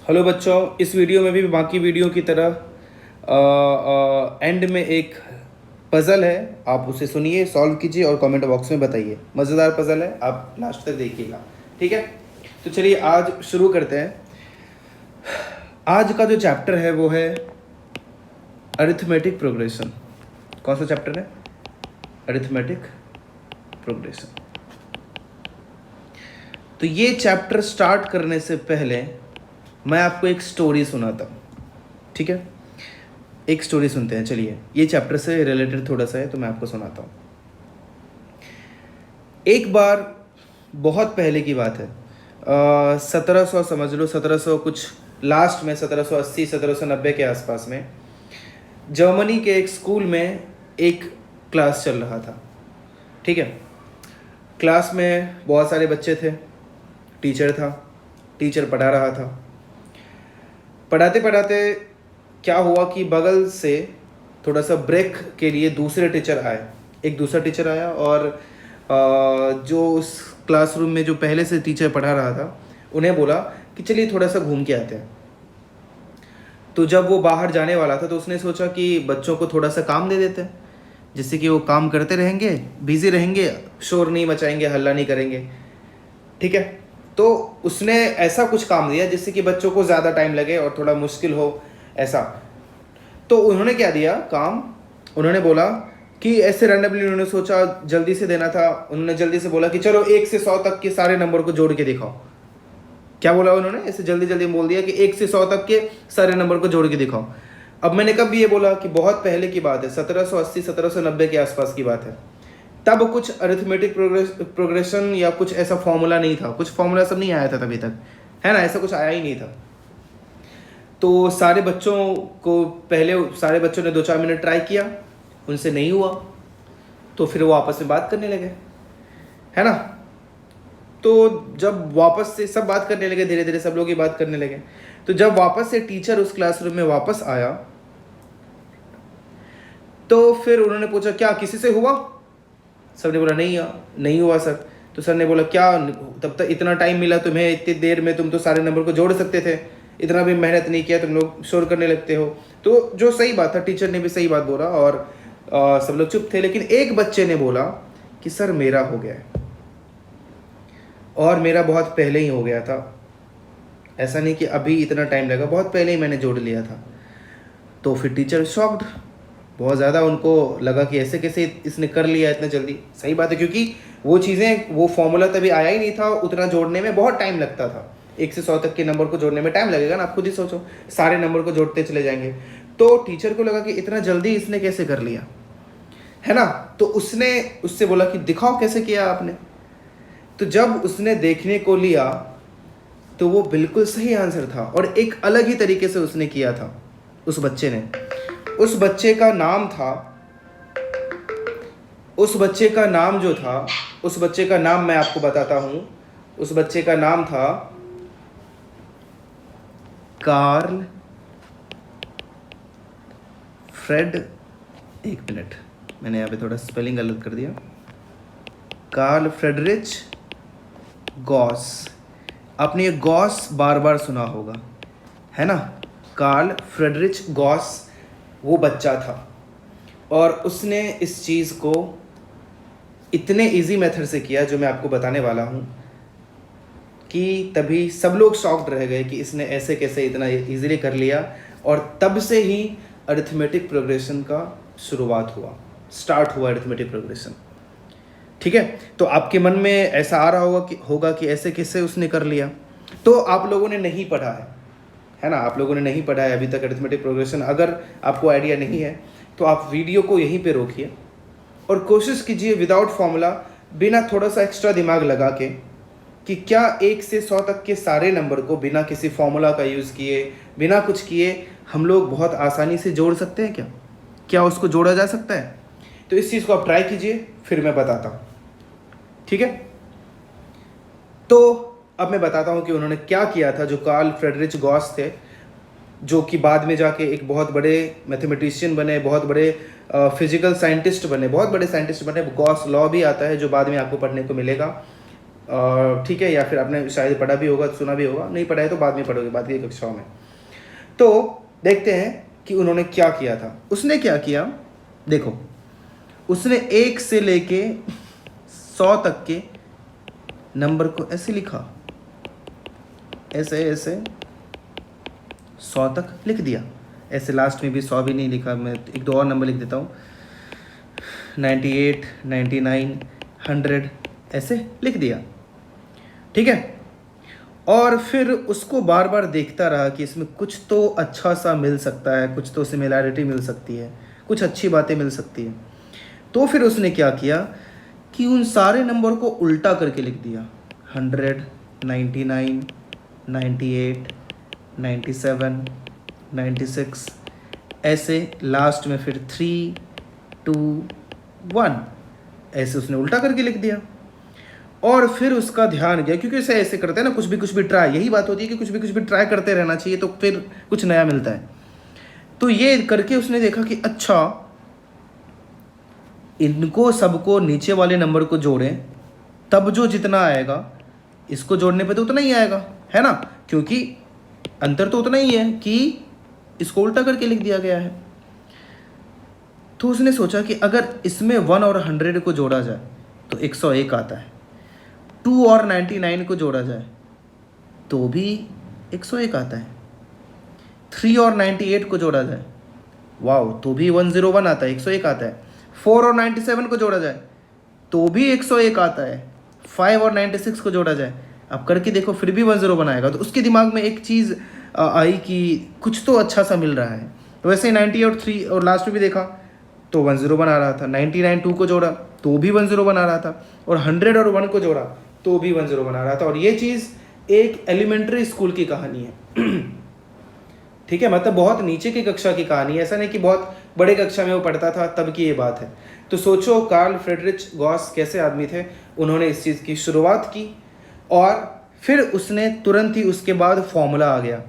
Hello बच्चों, इस video में भी बाकी वीडियो की तरह एंड में एक पज़ल है। आप उसे सुनिए, सॉल्व कीजिए और कमेंट बॉक्स में बताइए। मज़ेदार पज़ल है, आप लास्ट तक देखिएगा। ठीक है, तो चलिए आज शुरू करते हैं। आज का जो चैप्टर है वो है अरिथमेटिक प्रोग्रेशन। कौन सा चैप्टर है? Arithmetic progression. तो ये चैप्टर स्टार्ट करने से पहले मैं आपको एक स्टोरी सुनाता हूँ। ठीक है, एक स्टोरी सुनते हैं। चलिए, ये चैप्टर से रिलेटेड थोड़ा सा है तो मैं आपको सुनाता हूँ। एक बार बहुत पहले की बात है, 1700 समझ लो, 1700 कुछ लास्ट में, 1780 1790 के आसपास में जर्मनी के एक स्कूल में एक क्लास चल रहा था। ठीक है, क्लास में बहुत सारे बच्चे थे, टीचर था, टीचर पढ़ा रहा था। पढ़ाते पढ़ाते क्या हुआ कि बगल से थोड़ा सा ब्रेक के लिए दूसरे टीचर आए। एक दूसरा टीचर आया और जो उस क्लासरूम में जो पहले से टीचर पढ़ा रहा था उन्हें बोला कि चलिए थोड़ा सा घूम के आते हैं। तो जब वो बाहर जाने वाला था तो उसने सोचा कि बच्चों को थोड़ा सा काम दे देते हैं, जिससे कि वो काम करते रहेंगे, बिजी रहेंगे, शोर नहीं मचाएंगे, हल्ला नहीं करेंगे। ठीक है, तो उसने ऐसा कुछ काम दिया जिससे कि बच्चों को ज़्यादा टाइम लगे और थोड़ा मुश्किल हो ऐसा। तो उन्होंने क्या दिया काम, उन्होंने बोला कि ऐसे रैंडमली उन्होंने सोचा जल्दी से देना था। उन्होंने जल्दी से बोला कि चलो 1 से 100 तक के सारे नंबर को जोड़ के दिखाओ। क्या बोला उन्होंने? ऐसे जल्दी जल्दी बोल दिया कि 1 से 100 तक के सारे नंबर को जोड़ के दिखाओ। अब मैंने कब ये बोला कि बहुत पहले की बात है, 1780 1790 के आसपास की बात है। तब कुछ अरिथमेटिक प्रोग्रेशन या कुछ ऐसा फॉर्मूला नहीं था, कुछ फॉर्मूला सब नहीं आया था तभी तक, है ना, ऐसा कुछ आया ही नहीं था। तो सारे बच्चों को पहले सारे बच्चों ने 2-4 मिनट ट्राई किया, उनसे नहीं हुआ, तो फिर वो आपस में बात करने लगे, है ना। तो जब वापस से सब बात करने लगे, धीरे धीरे सब लोग ही बात करने लगे। तो जब वापस से टीचर उस क्लासरूम में वापस आया तो फिर उन्होंने पूछा क्या किसी से हुआ? सबने बोला नहीं हुआ सर। तो सर ने बोला क्या तब तक इतना टाइम मिला तुम्हें, इतनी देर में तुम तो सारे नंबर को जोड़ सकते थे, इतना भी मेहनत नहीं किया, तुम लोग शोर करने लगते हो। तो जो सही बात था, टीचर ने भी सही बात बोला और सब लोग चुप थे। लेकिन एक बच्चे ने बोला कि सर मेरा हो गया है, और मेरा बहुत पहले ही हो गया था, ऐसा नहीं कि अभी इतना टाइम लगा, बहुत पहले ही मैंने जोड़ लिया था। तो फिर टीचर शॉक्ड, बहुत ज़्यादा उनको लगा कि ऐसे कैसे इसने कर लिया इतना जल्दी। सही बात है, क्योंकि वो चीज़ें, वो फॉर्मूला तभी आया ही नहीं था, उतना जोड़ने में बहुत टाइम लगता था। 1 से 100 तक के नंबर को जोड़ने में टाइम लगेगा ना, आप खुद ही सोचो, सारे नंबर को जोड़ते चले जाएंगे। तो टीचर को लगा कि इतना जल्दी इसने कैसे कर लिया, है ना। तो उसने उससे बोला कि दिखाओ कैसे किया आपने। तो जब उसने देखने को लिया तो वो बिल्कुल सही आंसर था और एक अलग ही तरीके से उसने किया था उस बच्चे ने। उस बच्चे का नाम था, उस बच्चे का नाम जो था, उस बच्चे का नाम मैं आपको बताता हूं। उस बच्चे का नाम था कार्ल फ्रेड, एक मिनट, मैंने यहाँ पे थोड़ा स्पेलिंग गलत कर दिया, कार्ल फ्रेडरिच गॉस। आपने ये गॉस बार बार सुना होगा, है ना। कार्ल फ्रेडरिच गॉस वो बच्चा था और उसने इस चीज़ को इतने इजी मेथड से किया जो मैं आपको बताने वाला हूँ कि तभी सब लोग शॉक्ड रह गए कि इसने ऐसे कैसे इतना इजीली कर लिया। और तब से ही अरिथमेटिक प्रोग्रेशन का शुरुआत हुआ, स्टार्ट हुआ अरिथमेटिक प्रोग्रेशन। ठीक है, तो आपके मन में ऐसा आ रहा होगा कि ऐसे कैसे उसने कर लिया। तो आप लोगों ने नहीं पढ़ा है ना, आप लोगों ने नहीं पढ़ा है अभी तक अरिथमेटिक प्रोग्रेशन। अगर आपको आइडिया नहीं है तो आप वीडियो को यहीं पे रोकिए और कोशिश कीजिए विदाउट फॉर्मूला, बिना थोड़ा सा एक्स्ट्रा दिमाग लगा के, कि क्या 1 से 100 तक के सारे नंबर को बिना किसी फॉर्मूला का यूज़ किए, बिना कुछ किए हम लोग बहुत आसानी से जोड़ सकते हैं। क्या उसको जोड़ा जा सकता है? तो इस चीज़ को आप ट्राई कीजिए, फिर मैं बताता हूँ। ठीक है, तो अब मैं बताता हूँ कि उन्होंने क्या किया था। जो कार्ल फ्रेडरिच गॉस थे, जो कि बाद में जाके एक बहुत बड़े मैथमेटिशियन बने, बहुत बड़े फिजिकल साइंटिस्ट बने, बहुत बड़े साइंटिस्ट बने। गॉस लॉ भी आता है जो बाद में आपको पढ़ने को मिलेगा। ठीक है, या फिर आपने शायद पढ़ा भी होगा, सुना भी होगा, नहीं पढ़ा है तो बाद में पढ़ोगे, बाद की कक्षाओं में। तो देखते हैं कि उन्होंने क्या किया था। उसने क्या किया, देखो, उसने 1 से लेके 100 तक के नंबर को ऐसे लिखा, ऐसे ऐसे 100 तक लिख दिया। ऐसे लास्ट में भी 100 भी नहीं लिखा, मैं एक दो और नंबर लिख देता हूँ, 98, 99, 100 ऐसे लिख दिया, ठीक है। और फिर उसको बार बार देखता रहा कि इसमें कुछ तो अच्छा सा मिल सकता है, कुछ तो सिमिलैरिटी मिल सकती है, कुछ अच्छी बातें मिल सकती है। तो फिर उसने क्या किया कि उन सारे नंबर को उल्टा करके लिख दिया, 100, 99, 98, 97, 96 ऐसे, लास्ट में फिर 3, 2, 1 ऐसे उसने उल्टा करके लिख दिया। और फिर उसका ध्यान गया, क्योंकि इसे ऐसे करते हैं ना, कुछ भी ट्राई, यही बात होती है कि कुछ भी ट्राई करते रहना चाहिए, तो फिर कुछ नया मिलता है। तो ये करके उसने देखा कि अच्छा, इनको सबको नीचे वाले नंबर को जोड़ें, तब जो जितना आएगा इसको जोड़ने पे तो उतना ही आएगा, है ना, क्योंकि अंतर तो उतना ही है कि इसको उल्टा करके लिख दिया गया है। तो उसने सोचा कि अगर इसमें 1 और 100 को जोड़ा जाए तो 101 आता है, 2 और 99 को जोड़ा जाए तो भी 101 आता है, 3 और 98 को जोड़ा जाए, वाओ, तो भी 101 आता है, 101 आता है, 4 और 97 को जोड़ा जाए तो भी 101 आता है, 5 और 96 को जोड़ा जाए, अब करके देखो फिर भी 101 आएगा। तो उसके दिमाग में एक चीज़ आई कि कुछ तो अच्छा सा मिल रहा है। तो वैसे ही 90 और 3 और लास्ट में भी देखा तो 101 आ रहा था, 99 2 को जोड़ा तो भी 101 आ रहा था, और 100 और 1 को जोड़ा तो भी 101 आ रहा था। और ये चीज़ एक एलिमेंट्री स्कूल की कहानी है ठीक है, मतलब बहुत नीचे की कक्षा की कहानी है, ऐसा नहीं कि बहुत बड़े कक्षा में वो पढ़ता था तब की ये बात है। तो सोचो कार्ल फ्रेडरिच गॉस कैसे आदमी थे, उन्होंने इस चीज़ की शुरुआत की और फिर उसने तुरंत ही उसके बाद फॉर्मूला आ गया।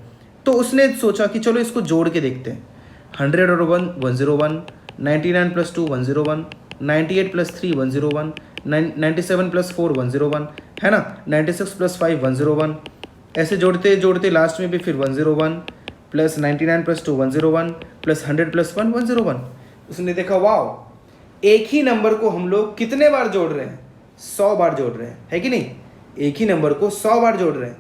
तो उसने सोचा कि चलो इसको जोड़ के देखते हैं, 100 और 1 101, 99 + 2 101, 98 + 3 101, 97 + 4 101, है ना, 96 + 5 101, ऐसे जोड़ते जोड़ते लास्ट में भी फिर 101 + 99 + 2 101 + 100 + 1 101। उसने देखा वाओ, एक ही नंबर को हम लोग कितने बार जोड़ रहे हैं, 100 बार जोड़ रहे हैं, है कि नहीं, एक ही नंबर को 100 बार जोड़ रहे हैं।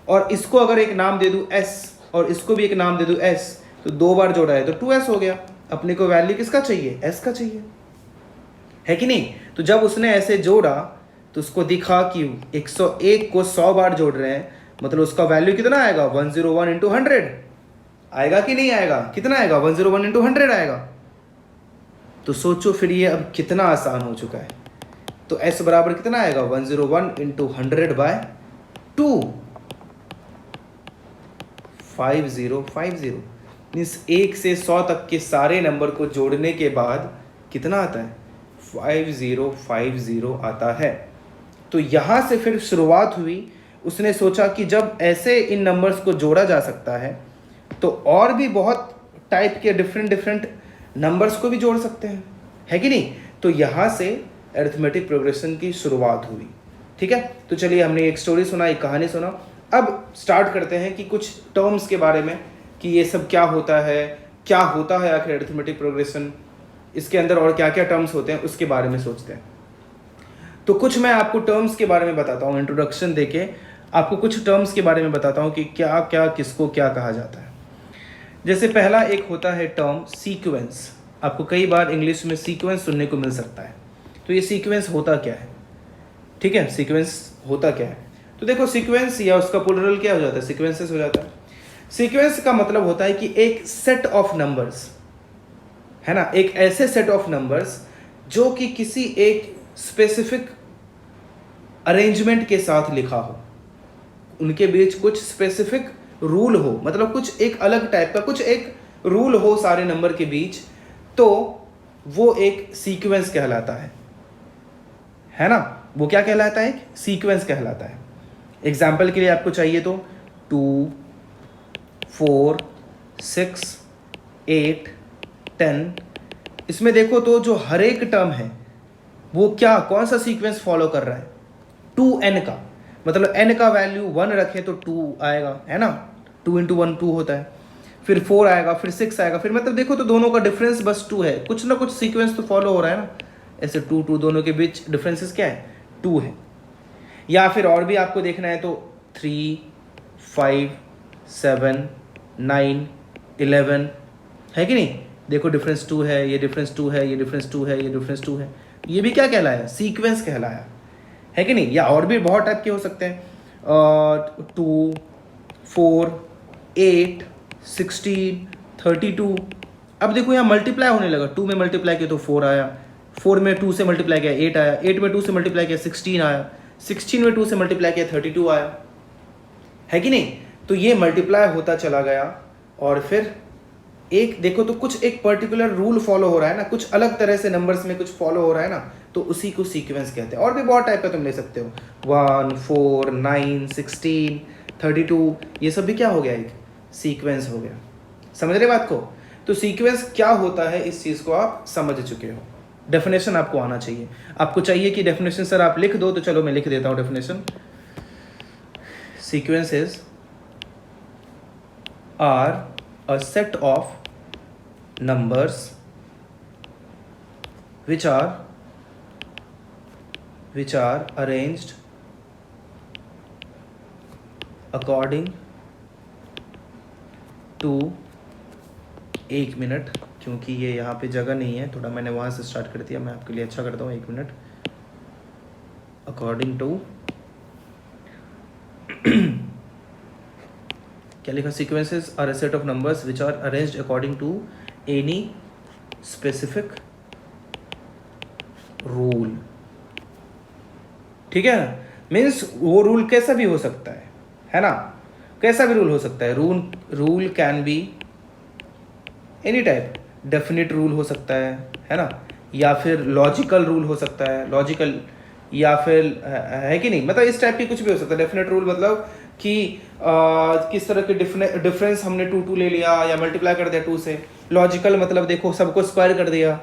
और इसको अगर एक नाम दे दूं S और इसको भी एक नाम दे दूं S, तो 2 बार जोड़ा है तो 2S हो गया। अपने को वैल्यू किसका चाहिए, S का चाहिए, है कि नहीं। तो जब उसने ऐसे जोड़ा तो उसको दिखा कि 101 को 100 बार जोड़ रहे हैं, मतलब उसका वैल्यू कितना आएगा, 101 × 100 आएगा कि नहीं आएगा, कितना आएगा, 101 × 100 आएगा। तो सोचो फिर ये अब कितना आसान हो चुका है। तो S बराबर कितना आएगा, 101 × 100/2, 5050 मीन्स 1 से 100 तक के सारे नंबर को जोड़ने के बाद कितना आता है, 5050 आता है। तो यहाँ से फिर शुरुआत हुई। उसने सोचा कि जब ऐसे इन नंबर्स को जोड़ा जा सकता है तो और भी बहुत टाइप के डिफरेंट नंबर्स को भी जोड़ सकते हैं, है कि नहीं। तो यहाँ से अरिथमेटिक प्रोग्रेशन की शुरुआत हुई, ठीक है। तो चलिए, हमने एक स्टोरी सुना, एक कहानी सुना, अब स्टार्ट करते हैं कि कुछ टर्म्स के बारे में कि ये सब क्या होता है आखिर अरिथमेटिक प्रोग्रेशन, इसके अंदर और क्या क्या टर्म्स होते हैं उसके बारे में सोचते हैं। तो कुछ मैं आपको टर्म्स के बारे में बताता हूँ, इंट्रोडक्शन देके आपको कुछ टर्म्स के बारे में बताता हूँ कि क्या क्या किसको क्या कहा जाता है। जैसे पहला एक होता है टर्म सीक्वेंस। आपको कई बार इंग्लिश में सीक्वेंस सुनने को मिल सकता है। तो ये सीक्वेंस होता क्या है, ठीक है, सीक्वेंस होता क्या है। तो देखो, सीक्वेंस या उसका प्लूरल क्या हो जाता है, सीक्वेंसेस हो जाता है। सीक्वेंस का मतलब होता है कि एक सेट ऑफ नंबर्स, है ना, एक ऐसे सेट ऑफ नंबर्स जो कि किसी एक स्पेसिफिक अरेंजमेंट के साथ लिखा हो, उनके बीच कुछ स्पेसिफिक रूल हो, मतलब कुछ एक अलग टाइप का कुछ एक रूल हो सारे नंबर के बीच, तो वो एक सीक्वेंस कहलाता है ना, वो क्या कहलाता है, एक सीक्वेंस कहलाता है। एग्जाम्पल के लिए आपको चाहिए तो 2 4 6 8 10, इसमें देखो तो जो हर एक टर्म है वो क्या कौन सा सीक्वेंस फॉलो कर रहा है, 2n का, मतलब n का वैल्यू 1 रखे तो 2 आएगा, है ना, 2 इंटू 1 2 होता है, फिर 4 आएगा, फिर 6 आएगा, फिर मतलब देखो तो दोनों का डिफरेंस बस 2 है, कुछ ना कुछ सीक्वेंस तो फॉलो हो रहा है ना, ऐसे 2 2 दोनों के बीच डिफरेंसेस क्या है, 2 है। या फिर और भी आपको देखना है तो 3 5 7 9 11 है कि नहीं, देखो डिफरेंस 2 है, ये डिफरेंस 2 है, ये डिफरेंस 2 है, ये डिफरेंस 2 है, ये भी क्या कहलाया, सीक्वेंस कहलाया, है कि नहीं। या और भी बहुत टाइप के हो सकते हैं, 2 4 8 16 32। अब देखो यहाँ मल्टीप्लाई होने लगा, 2 में मल्टीप्लाई किया तो 4 आया, 4 में 2 से मल्टीप्लाई किया 8 आया, 8 में 2 से मल्टीप्लाई किया 16 आया, 16 में 2 से मल्टीप्लाई किया 32 आया, है कि नहीं। तो ये मल्टीप्लाई होता चला गया, और फिर एक देखो तो कुछ एक पर्टिकुलर रूल फॉलो हो रहा है ना, कुछ अलग तरह से नंबर्स में कुछ फॉलो हो रहा है ना, तो उसी को सीक्वेंस कहते हैं। और भी बहुत टाइप का तुम ले सकते हो, 1 4 9 16 32, ये सब भी क्या हो गया, एक सीक्वेंस हो गया। समझ रहे बात को। तो सीक्वेंस क्या होता है, इस चीज़ को आप समझ चुके हो। डेफिनेशन आपको आना चाहिए, आपको चाहिए कि डेफिनेशन सर आप लिख दो, तो चलो मैं लिख देता हूँ definition. Sequences are a set of numbers which are arranged according to, एक मिनट, क्योंकि ये यहाँ पे जगह नहीं है, थोड़ा मैंने वहाँ से स्टार्ट कर दिया, मैं आपके लिए अच्छा करता हूँ, एक मिनट। अकॉर्डिंग टू क्या लिखा, sequences are a set of numbers which are arranged according to any specific rule. ठीक है ना, मीन्स वो रूल कैसा भी हो सकता है ना, कैसा भी रूल हो सकता है। Rule can be any type, definite rule हो सकता है ना, या फिर लॉजिकल रूल हो सकता है, लॉजिकल, या फिर है कि नहीं, मतलब इस टाइप की कुछ भी हो सकता है। डेफिनेट रूल मतलब कि किस तरह के डिफरेंस हमने 2 2 ले लिया या मल्टीप्लाई कर दिया 2 से। लॉजिकल मतलब देखो सबको स्क्वायर कर दिया,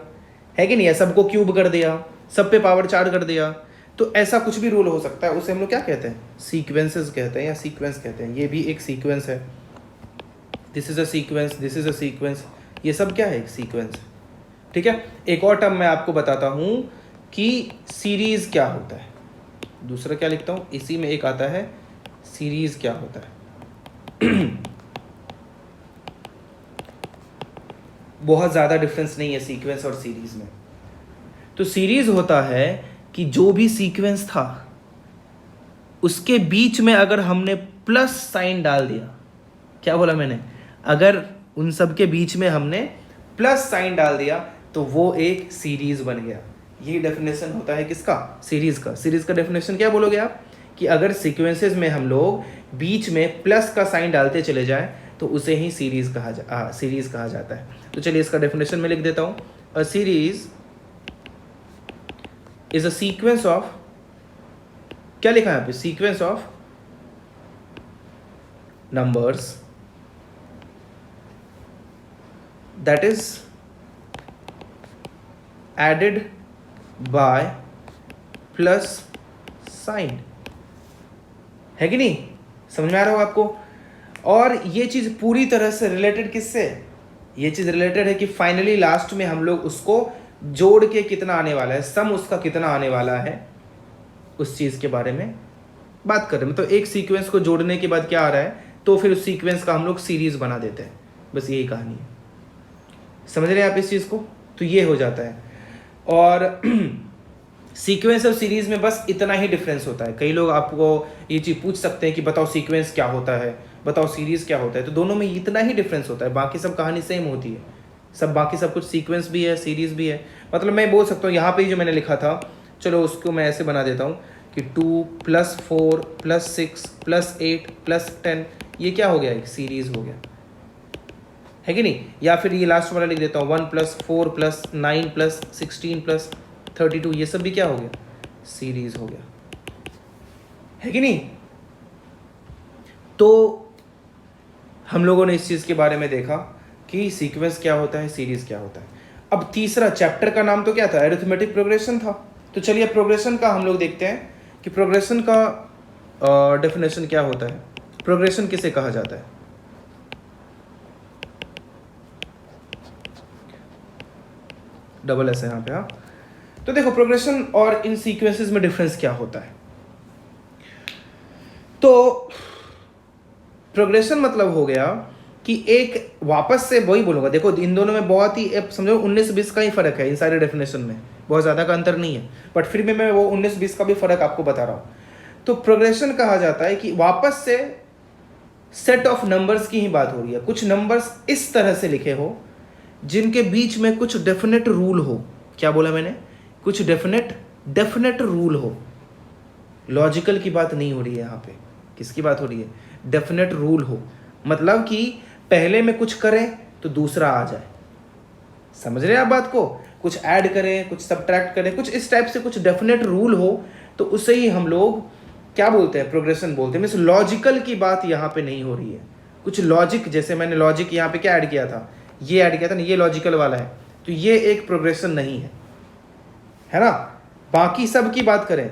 है कि नहीं, या सबको क्यूब कर दिया, सब पे पावर 4 कर दिया, तो ऐसा कुछ भी रूल हो सकता है, उसे हम लोग क्या कहते हैं, सीक्वेंसेस कहते हैं या सीक्वेंस कहते हैं। ये भी एक सीक्वेंस है, this is a sequence, this is a sequence, ये सब क्या है, एक सीक्वेंस। ठीक है, एक और टर्म मैं आपको बताता हूँ कि सीरीज क्या होता है। दूसरा क्या लिखता हूँ, इसी में एक आता है सीरीज क्या होता है। बहुत ज़्यादा डिफरेंस नहीं है सीक्वेंस और सीरीज में। तो सीरीज होता है कि जो भी सीक्वेंस था उसके बीच में अगर हमने प्लस साइन डाल दिया, क्या बोला मैंने, अगर उन सब के बीच में हमने प्लस साइन डाल दिया तो वो एक सीरीज बन गया। ये डेफिनेशन होता है किसका, सीरीज का। सीरीज का डेफिनेशन क्या बोलोगे आप, कि अगर सीक्वेंसेस में हम लोग बीच में प्लस का साइन डालते चले जाएं तो उसे ही सीरीज कहा जाता है। तो चलिए इसका डेफिनेशन में लिख देता हूं, a series is a sequence of, क्या लिखा है यहाँ पे, sequence of numbers that is added by plus sign, है कि नहीं, समझ में आ रहा होगा आपको। और ये चीज़ पूरी तरह से रिलेटेड किससे, ये चीज़ रिलेटेड है कि फाइनली लास्ट में हम लोग उसको जोड़ के कितना आने वाला है, सम उसका कितना आने वाला है, उस चीज़ के बारे में बात कर रहे हैं। मतलब एक सीक्वेंस को जोड़ने के बाद क्या आ रहा है, तो फिर उस सीक्वेंस का हम लोग सीरीज बना देते हैं, बस यही कहानी है। समझ रहे हैं आप इस चीज़ को, तो ये हो जाता है। और सीक्वेंस और सीरीज में बस इतना ही डिफरेंस होता है। कई लोग आपको ये चीज़ पूछ सकते हैं कि बताओ सीक्वेंस क्या होता है, बताओ सीरीज क्या होता है, तो दोनों में इतना ही डिफरेंस होता है, बाकी सब कहानी सेम होती है। सब बाकी सब कुछ सीक्वेंस भी है, सीरीज भी है। मतलब मैं बोल सकता हूँ यहाँ पे जो मैंने लिखा था, चलो उसको मैं ऐसे बना देता हूँ कि 2 + 4 + 6 + 8 + 10, ये क्या हो गया, एक सीरीज हो गया, है कि नहीं। या फिर ये लास्ट वाला लिख देता हूँ 1 + 4 + 9 + 16 + 32, ये सब भी क्या हो गया, सीरीज हो गया, है कि नहीं। तो हम लोगों ने इस चीज़ के बारे में देखा कि सीक्वेंस क्या होता है, सीरीज क्या होता है। अब तीसरा चैप्टर का नाम तो क्या था, अरिथमेटिक प्रोग्रेशन था। तो चलिए प्रोग्रेशन का हम लोग देखते हैं कि प्रोग्रेशन का डेफिनेशन क्या होता है, प्रोग्रेशन किसे कहा जाता है। डबल एस है यहाँ पे। हाँ, तो देखो प्रोग्रेशन और इन सीक्वेंसेस में डिफरेंस क्या होता है। तो प्रोग्रेशन मतलब हो गया कि एक, वापस से वही बोलूंगा, देखो इन दोनों में बहुत ही समझो 19-20 का ही फर्क है इन सारे डेफिनेशन में, बहुत ज़्यादा का अंतर नहीं है, बट फिर भी मैं वो 19-20 का भी फर्क आपको बता रहा हूँ। तो प्रोग्रेशन कहा जाता है कि वापस से सेट ऑफ नंबर्स की ही बात हो रही है, कुछ नंबर्स इस तरह से लिखे हो जिनके बीच में कुछ डेफिनेट रूल हो। क्या बोला मैंने, कुछ डेफिनेट रूल हो। लॉजिकल की बात नहीं हो रही है यहाँ पे, किसकी बात हो रही है, डेफिनेट रूल हो, मतलब कि पहले में कुछ करें तो दूसरा आ जाए। समझ रहे हैं आप बात को, कुछ ऐड करें कुछ सब्ट्रैक्ट करें, कुछ इस टाइप से कुछ डेफिनेट रूल हो, तो उसे ही हम लोग क्या बोलते हैं, प्रोग्रेशन बोलते हैं। मीन्स लॉजिकल की बात यहाँ पे नहीं हो रही है, कुछ लॉजिक, जैसे मैंने लॉजिक यहाँ पे क्या ऐड किया था, ये ऐड किया था ना, ये लॉजिकल वाला है, तो ये एक प्रोग्रेशन नहीं है ना। बाकी सब की बात करें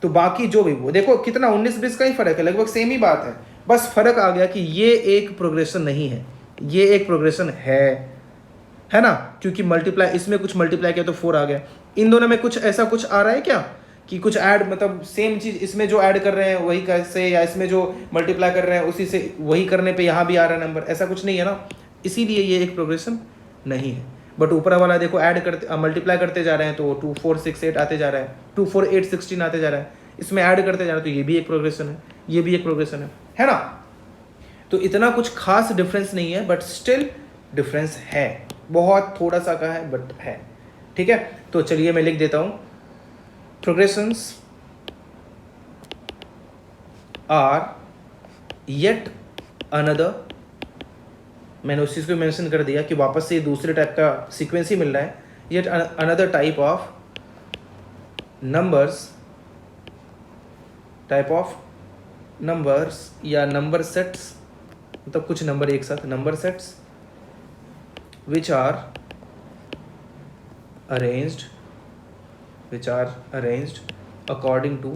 तो बाकी जो भी, वो देखो कितना 19-20 का ही फर्क है, लगभग सेम ही बात है, बस फर्क आ गया कि ये एक प्रोग्रेशन नहीं है, ये एक प्रोग्रेशन है ना, क्योंकि मल्टीप्लाई, इसमें कुछ मल्टीप्लाई किया तो 4 आ गया। इन दोनों में कुछ ऐसा कुछ आ रहा है क्या कि कुछ ऐड, मतलब सेम चीज इसमें जो ऐड कर रहे हैं वही कैसे, या इसमें जो मल्टीप्लाई कर रहे हैं उसी से वही करने पे यहाँ भी आ रहा है नंबर, ऐसा कुछ नहीं है ना, इसीलिए ये एक प्रोग्रेशन नहीं है। बट ऊपर वाला देखो ऐड करते मल्टीप्लाई करते जा रहे हैं तो 2 4 6 8 आते जा रहा है, 2 4 8 16 आते जा रहा है, इसमें ऐड करते जा रहे हैं तो ये भी एक प्रोग्रेशन है, ये भी एक प्रोग्रेशन है ना। तो इतना कुछ खास डिफरेंस नहीं है, बट स्टिल डिफरेंस है, बहुत थोड़ा सा का है बट है, ठीक है। तो चलिए मैं लिख देता हूं, प्रोग्रेशंस आर येट अनदर, मैंने उस चीज़ को मेंशन कर दिया कि वापस से दूसरे टाइप का सीक्वेंस ही मिल रहा है, yet another type of numbers या नंबर सेट्स, मतलब कुछ नंबर एक साथ, number sets which are arranged according to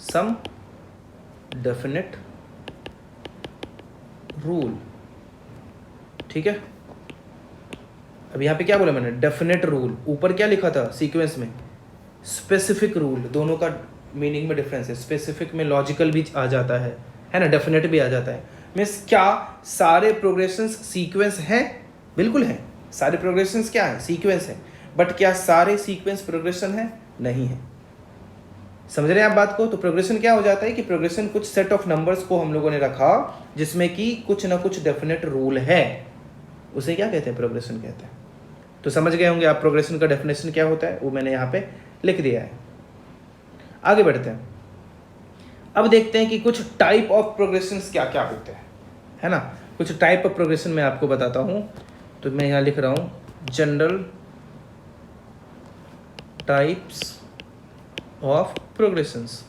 some definite rule, ठीक है। अब यहाँ पे क्या बोला मैंने, डेफिनेट रूल, ऊपर क्या लिखा था सीक्वेंस में, स्पेसिफिक रूल, दोनों का मीनिंग में डिफरेंस है, स्पेसिफिक में लॉजिकल भी आ जाता है ना, डेफिनेट भी आ जाता है। मीन्स क्या सारे प्रोग्रेशंस सीक्वेंस हैं, बिल्कुल हैं, सारे प्रोग्रेशंस क्या है, सीक्वेंस है, बट क्या सारे सीक्वेंस प्रोग्रेशन है, नहीं है। समझ रहे हैं आप बात को। तो प्रोग्रेशन क्या हो जाता है कि प्रोग्रेशन कुछ सेट ऑफ नंबर्स को हम लोगों ने रखा जिसमें कि कुछ ना कुछ डेफिनेट रूल है, उसे क्या कहते हैं, प्रोग्रेशन कहते हैं। तो समझ गए होंगे आप प्रोग्रेशन का डेफिनेशन क्या होता है, वो मैंने यहाँ पे लिख दिया है। आगे बढ़ते हैं, अब देखते हैं कि कुछ टाइप ऑफ प्रोग्रेशंस क्या क्या होते हैं, है ना। कुछ टाइप ऑफ प्रोग्रेशन मैं आपको बताता हूँ, तो मैं यहाँ लिख रहा हूँ जनरल टाइप्स ऑफ प्रोग्रेशंस।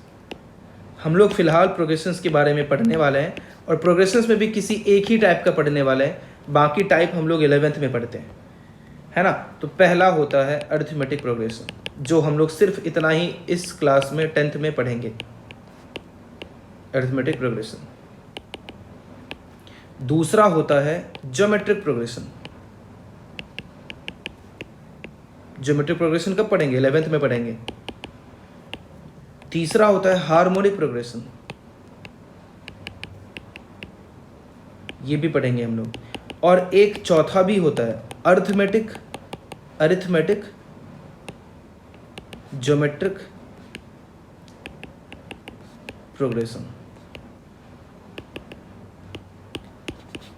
हम लोग फिलहाल प्रोग्रेशंस के बारे में पढ़ने वाले हैं, और प्रोग्रेशंस में भी किसी एक ही टाइप का पढ़ने वाले हैं, बाकी टाइप हम लोग 11th में पढ़ते हैं, है ना। तो पहला होता है अरिथमेटिक प्रोग्रेशन, जो हम लोग सिर्फ इतना ही इस क्लास में 10th में पढ़ेंगे, अरिथमेटिक प्रोग्रेशन। दूसरा होता है ज्योमेट्रिक प्रोग्रेशन। ज्योमेट्रिक प्रोग्रेशन कब पढ़ेंगे, 11th में पढ़ेंगे। तीसरा होता है हार्मोनिक प्रोग्रेशन, ये भी पढ़ेंगे हम लोग। और एक चौथा भी होता है अरिथमेटिक ज्योमेट्रिक प्रोग्रेशन,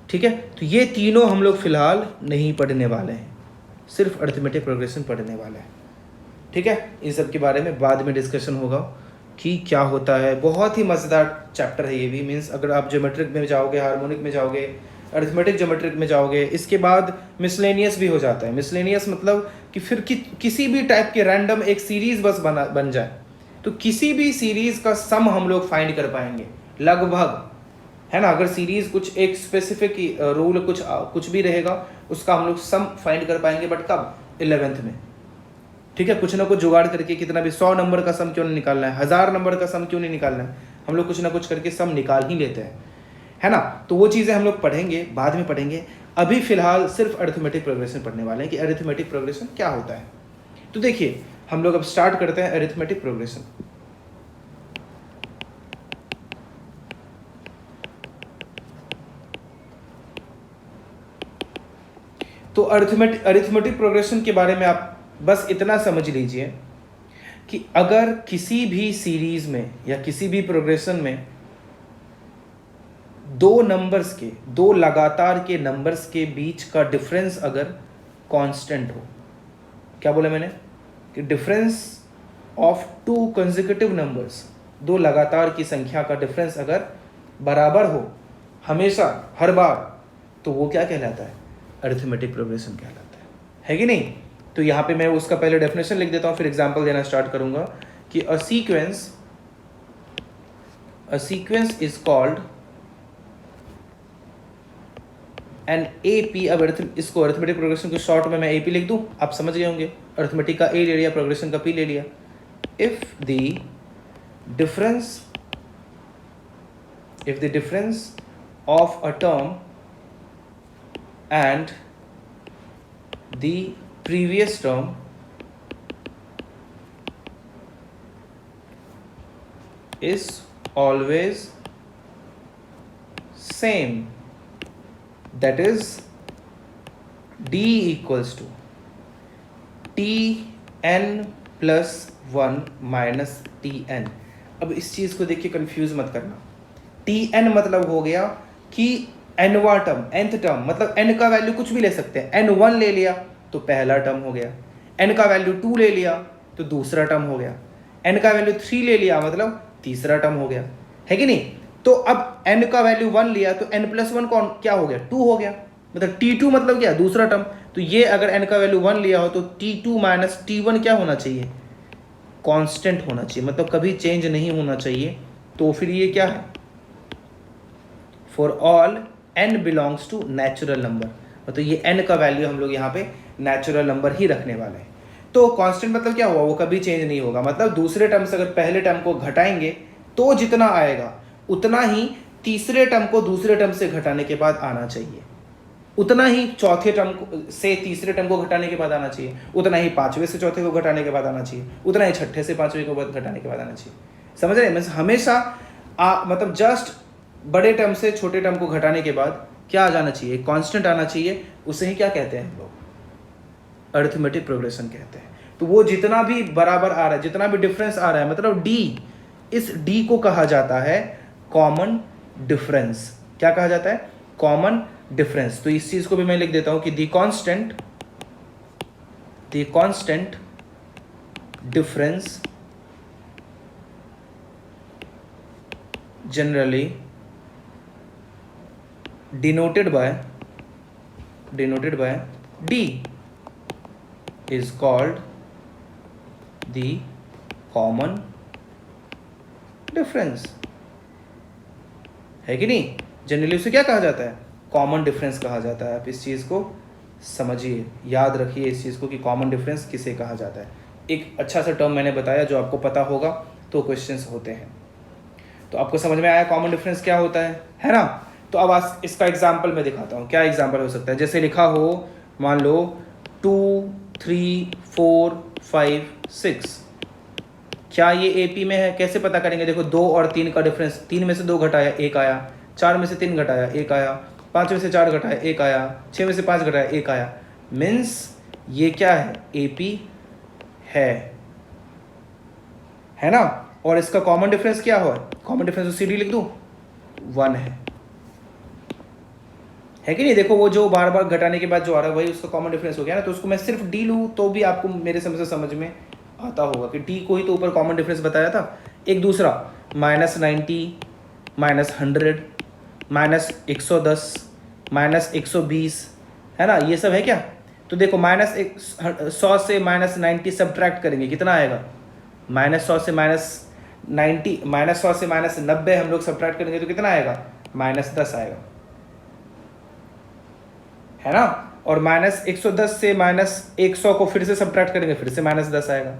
ठीक है। तो ये तीनों हम लोग फिलहाल नहीं पढ़ने वाले हैं, सिर्फ अरिथमेटिक प्रोग्रेशन पढ़ने वाले हैं, ठीक है। इन सब के बारे में बाद में डिस्कशन होगा कि क्या होता है। बहुत ही मज़ेदार चैप्टर है ये भी। मीन्स अगर आप ज्योमेट्रिक में जाओगे, हार्मोनिक में जाओगे, अरिथमेटिक ज्योमेट्रिक में जाओगे, इसके बाद मिसलेनियस भी हो जाता है। मिसलेनियस मतलब कि फिर किसी भी टाइप के रैंडम एक सीरीज़ बस बन जाए, तो किसी भी सीरीज़ का सम हम लोग फाइंड कर पाएंगे लगभग, है ना। अगर सीरीज़ कुछ एक स्पेसिफिक रूल कुछ भी रहेगा, उसका हम लोग सम फाइंड कर पाएंगे, बट कब, 11th में, ठीक है, कुछ ना कुछ जुगाड़ करके, कितना भी 100 नंबर का सम क्यों नहीं निकालना है, 1000 नंबर का सम क्यों नहीं निकालना है, हम लोग कुछ ना कुछ करके सम निकाल ही लेते हैं, है ना। तो वो चीज़ें हम लोग पढ़ेंगे, बाद में पढ़ेंगे। अभी फिलहाल सिर्फ अरिथमेटिक प्रोग्रेशन पढ़ने वाले हैं कि अरिथमेटिक प्रोग्रेशन क्या होता है। तो देखिए हम लोग अब स्टार्ट करते हैं अरिथमेटिक प्रोग्रेशन। तो अरिथमेटिक प्रोग्रेशन के बारे में आप बस इतना समझ लीजिए कि अगर किसी भी सीरीज में या किसी भी प्रोग्रेशन में दो नंबर्स के, दो लगातार के नंबर्स के बीच का डिफरेंस अगर कांस्टेंट हो, क्या बोला मैंने कि difference of to consecutive numbers, दो लगातार की संख्या का डिफरेंस अगर बराबर हो हमेशा, हर बार, तो वो क्या कहलाता है, अरिथमेटिक प्रोग्रेशन कहलाता है कि नहीं। तो यहाँ पे मैं उसका पहले डेफिनेशन लिख देता हूँ, फिर एग्जांपल देना स्टार्ट करूंगा कि a sequence is called an AP। अब इसको अरिथमेटिक प्रोग्रेशन को शॉर्ट में मैं AP लिख दूं, आप समझ गए होंगे, अरिथमेटिक का A ले लिया, प्रोग्रेशन का P ले लिया। If the difference of a term and the previous term is always same, that is D equals to Tn plus 1 minus Tn। अब इस चीज को देखिए कंफ्यूज मत करना। Tn मतलब हो गया कि nवा टर्म, nth टर्म, मतलब n का वैल्यू कुछ भी ले सकते हैं, n1 ले लिया तो पहला टर्म हो गया, n का वैल्यू 2 ले लिया तो दूसरा टर्म हो गया, n का वैल्यू 3 ले लिया मतलब तीसरा टर्म हो गया, है कि नहीं। तो अब n का वैल्यू 1 लिया तो n प्लस 1 कौन क्या हो गया, 2 हो गया, मतलब T2 मतलब क्या, दूसरा टर्म। तो ये अगर n का वैल्यू 1 लिया हो तो T2 माइनस T1 क्या होना चाहिए, कांस्टेंट होना चाहिए, मतलब कभी चेंज नहीं होना चाहिए। तो फिर ये क्या है, for all n belongs to natural number, मतलब ये n का वैल्यू हम लोग यहाँ पे नेचुरल नंबर ही रखने वाले हैं। तो कांस्टेंट मतलब क्या हुआ, वो कभी चेंज नहीं होगा, मतलब दूसरे टर्म से अगर पहले टर्म को घटाएंगे तो जितना आएगा उतना ही तीसरे टर्म को दूसरे टर्म से घटाने के बाद आना चाहिए, उतना ही चौथे टर्म से तीसरे टर्म को घटाने के बाद आना चाहिए, उतना ही पांचवें से चौथे को घटाने के बाद आना चाहिए, उतना ही छठे से पांचवें को घटाने के बाद आना चाहिए। समझ रहे हैं, हमेशा मतलब जस्ट बड़े टर्म से छोटे टर्म को घटाने के बाद क्या आ जाना चाहिए, कांस्टेंट आना चाहिए, उसे ही क्या कहते हैं लोग, अरिथमेटिक प्रोग्रेशन कहते हैं। तो वो जितना भी बराबर आ रहा है, जितना भी डिफरेंस आ रहा है, मतलब D, इस D को कहा जाता है कॉमन डिफरेंस। क्या कहा जाता है, कॉमन डिफरेंस। तो इस चीज को भी मैं लिख देता हूं कि the constant difference generally denoted by D is called the common difference, है कि नहीं। जनरली उसे क्या कहा जाता है, कॉमन डिफरेंस कहा जाता है। आप इस चीज़ को समझिए, याद रखिए इस चीज़ को कि कॉमन डिफरेंस किसे कहा जाता है। एक अच्छा सा टर्म मैंने बताया, जो आपको पता होगा तो क्वेश्चंस होते हैं। तो आपको समझ में आया कॉमन डिफरेंस क्या होता है ना। तो अब आज इसका एग्जाम्पल मैं दिखाता हूँ। क्या एग्जाम्पल हो सकता है, जैसे लिखा हो, मान लो 2 3 4 5 6, क्या ये AP में है, कैसे पता करेंगे। देखो 2 और 3 का डिफरेंस, 3 में से 2 घटाया 1 आया, 4 में से 3 घटाया 1 आया, 5 में से 4 घटाया 1 आया, 6 में से 5 घटाया 1 आया, मीन्स ये क्या है, AP है ना। और इसका कॉमन डिफरेंस क्या हो, कॉमन डिफरेंस CD लिख दूं, 1 है कि नहीं। देखो वो जो बार बार घटाने के बाद जो आ रहा है वही उसका कॉमन डिफरेंस हो गया ना। तो उसको मैं सिर्फ D लूँ तो भी आपको मेरे समझ में आता होगा कि D को ही तो ऊपर कॉमन डिफरेंस बताया था। एक दूसरा -90 -100 -110 -120 है ना, ये सब है क्या। तो देखो -100 से -90 सब्ट्रैक्ट करेंगे, कितना आएगा, -100 से -100 से -90 हम लोग सब्ट्रैक्ट करेंगे तो कितना आएगा, -10 आएगा, है ना। और -110 से -100 को फिर से सब्ट्रैक्ट करेंगे, फिर से -10 आएगा।